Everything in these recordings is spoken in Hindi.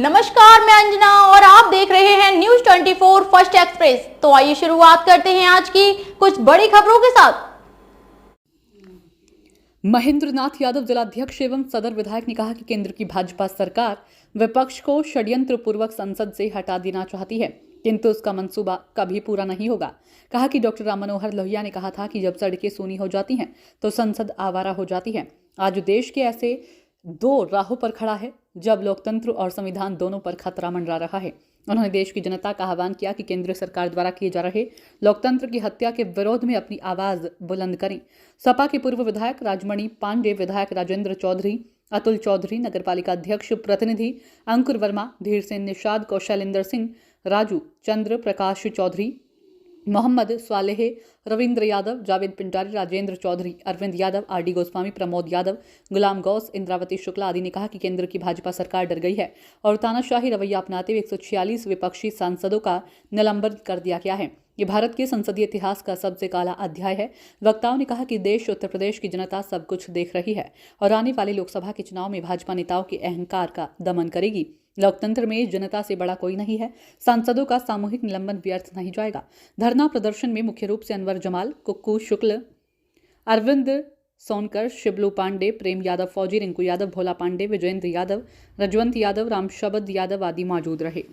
नमस्कार, मैं अंजना और आप देख रहे हैं न्यूज 24 फर्स्ट एक्सप्रेस। तो आइए शुरुआत करते हैं आज की कुछ बड़ी खबरों के साथ। महेंद्र नाथ यादव जिलाध्यक्ष एवं सदर विधायक ने कहा कि केंद्र की भाजपा सरकार विपक्ष को षड्यंत्र पूर्वक संसद से हटा देना चाहती है, किंतु उसका मंसूबा कभी पूरा नहीं होगा। कहा कि डॉक्टर राम मनोहर लोहिया ने कहा था कि जब सड़कें सूनी हो जाती हैं तो संसद आवारा हो जाती है। आज देश के ऐसे दो राहों पर खड़ा है जब लोकतंत्र और संविधान दोनों पर खतरा मंडरा रहा है। उन्होंने देश की जनता का आह्वान किया कि केंद्र सरकार द्वारा किए जा रहे लोकतंत्र की हत्या के विरोध में अपनी आवाज बुलंद करें। सपा के पूर्व विधायक राजमणि पांडे, विधायक राजेंद्र चौधरी, अतुल चौधरी, नगरपालिका अध्यक्ष प्रतिनिधि अंकुर वर्मा, धीर सिंह निषाद, कौशलेंद्र सिंह, राजू चंद्र, प्रकाश चौधरी, मोहम्मद स्वालेह, रविंद्र यादव, जावेद पिंडारी, राजेंद्र चौधरी, अरविंद यादव, आरडी गोस्वामी, प्रमोद यादव, गुलाम गौस, इंद्रावती शुक्ला आदि ने कहा कि केंद्र की भाजपा सरकार डर गई है और तानाशाही रवैया अपनाते हुए 146 विपक्षी सांसदों का निलंबन कर दिया गया है। ये भारत के संसदीय इतिहास का सबसे काला अध्याय है। वक्ताओं ने कहा कि देश उत्तर प्रदेश की जनता सब कुछ देख रही है और आने वाले लोकसभा के चुनाव में भाजपा नेताओं के अहंकार का दमन करेगी। लोकतंत्र में जनता से बड़ा कोई नहीं है। सांसदों का सामूहिक निलंबन व्यर्थ नहीं जाएगा। धरना प्रदर्शन में मुख्य रूप से अनवर जमाल, कुक्कू शुक्ल, अरविंद सोनकर, शिबलू पांडे, प्रेम यादव फौजी, रिंकू यादव, भोला पांडे, विजयेंद्र यादव, रजवंत यादव, रामशबद यादव आदि मौजूद रहे।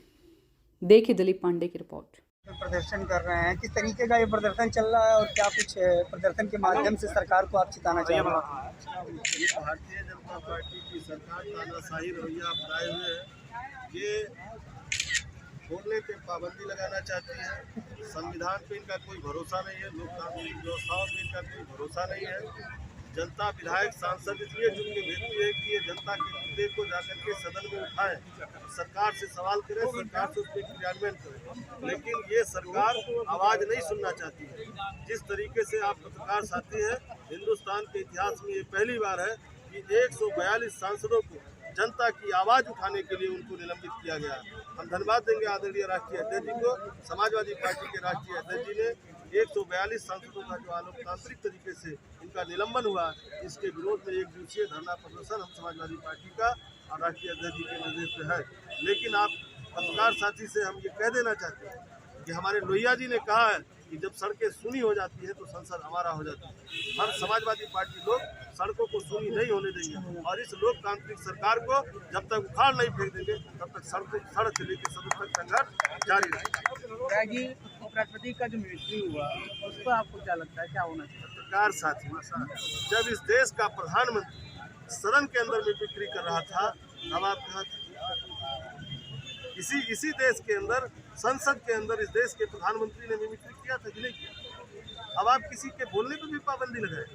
देखिए दिलीप पांडे की रिपोर्ट। प्रदर्शन कर रहे हैं, किस तरीके का ये प्रदर्शन चल रहा है और क्या कुछ प्रदर्शन के माध्यम से सरकार को आप चिताना चाहिए? भारतीय जनता पार्टी की सरकार तानाशाही रवैया अपनाए हुए है। ये बोलने पे पाबंदी लगाना चाहती है। संविधान पे इनका कोई भरोसा नहीं है, लोकतांत्रिक व्यवस्थाओं पे इनका कोई भरोसा नहीं है। जनता विधायक सांसद इसलिए चुन के भेजती है कि ये जनता के मुद्दे को जाकर के सदन में उठाएं, सरकार से सवाल करें, सरकार से उसके क्रियान्वयन करें। लेकिन ये सरकार आवाज़ नहीं सुनना चाहती है। जिस तरीके से आप पत्रकार साथी हैं, हिंदुस्तान के इतिहास में ये पहली बार है कि 142 सांसदों को जनता की आवाज़ उठाने के लिए उनको निलंबित किया गया। हम धन्यवाद देंगे आदरणीय राष्ट्रीय अध्यक्ष जी को। समाजवादी पार्टी के राष्ट्रीय अध्यक्ष जी ने 142 सांसदों का जो अलोकतांत्रिक तरीके से इनका निलंबन हुआ, इसके विरोध में एक दिवसीय धरना प्रदर्शन हम समाजवादी पार्टी का और राष्ट्रीय अध्यक्ष जी के निर्देश पे है। लेकिन आप पत्रकार साथी से हम ये कह देना चाहते हैं कि हमारे लोहिया जी ने कहा है कि जब सड़कें सूनी हो जाती है तो संसद हमारा हो जाती है। हम समाजवादी पार्टी लोग सड़कों को सूनी नहीं होने देंगे और इस लोकतांत्रिक सरकार को जब तक उखाड़ नहीं फेंक देंगे तब तक सड़क से लेकर सदन तक संघर्ष जारी रहेगा। राष्ट्रपति का जो मिनिस्ट्री हुआ उस पर आपको क्या लगता है, क्या होना चाहिए? पत्रकार साथी, जब इस देश का प्रधानमंत्री सदन के अंदर में बिक्री कर रहा था तब आप कहाँ थे? इसी देश के अंदर, संसद के अंदर इस देश के प्रधानमंत्री ने मिमिक्री किया था कि नहीं किया? अब आप किसी के बोलने पर भी पाबंदी लगाए।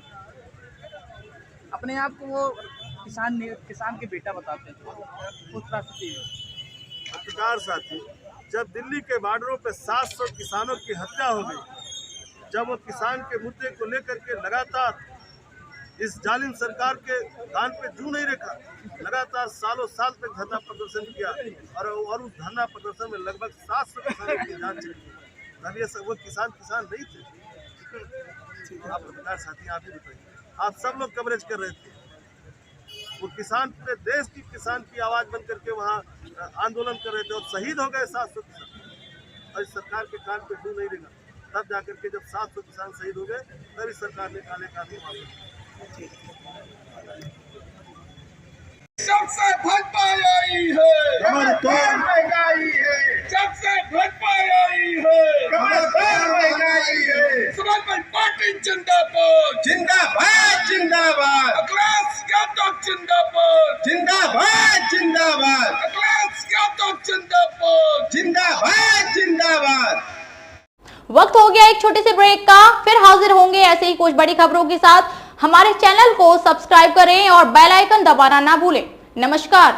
अपने आप को वो किसान के बेटा बताते हैं उस राष्ट्रपति। पत्रकार साथी, जब दिल्ली के बॉर्डरों पे 700 किसानों की हत्या हो गई, जब वो किसान के मुद्दे को लेकर के लगातार इस जालिम सरकार के कान पे जू नहीं रखा, लगातार सालों साल तक धरना प्रदर्शन किया और उस धरना प्रदर्शन में लगभग 700 किसानों की जान चली गई। अब ये सब वो किसान नहीं थे। आप पत्रकार साथी, आप ही बताइए, आप सब लोग कवरेज कर रहे थे। वो किसान, पूरे देश की किसान की आवाज़ बन करके वहाँ आंदोलन कर रहे थे और शहीद हो गए 700 किसान। और इस सरकार के कान पे जू नहीं रहेगा। तब जाकर के जब 700 किसान शहीद हो गए तब इस सरकार ने काले कानून मांगे। सबसे भाजपा आई है, महंगाई है, सबसे भाजपा आई है, महंगाई है। समाजवादी पार्टी जिंदाबाद, जिंदाबाद जिंदाबाद, अखिलेश यादव जिंदाबाद, जिंदाबाद जिंदाबाद, अखिलेश यादव जिंदाबाद, जिंदाबाद जिंदाबाद। वक्त हो गया एक छोटे से ब्रेक का, फिर हाजिर होंगे ऐसे ही कुछ बड़ी खबरों के साथ। हमारे चैनल को सब्सक्राइब करें और बेल आइकन दबाना ना भूलें। नमस्कार।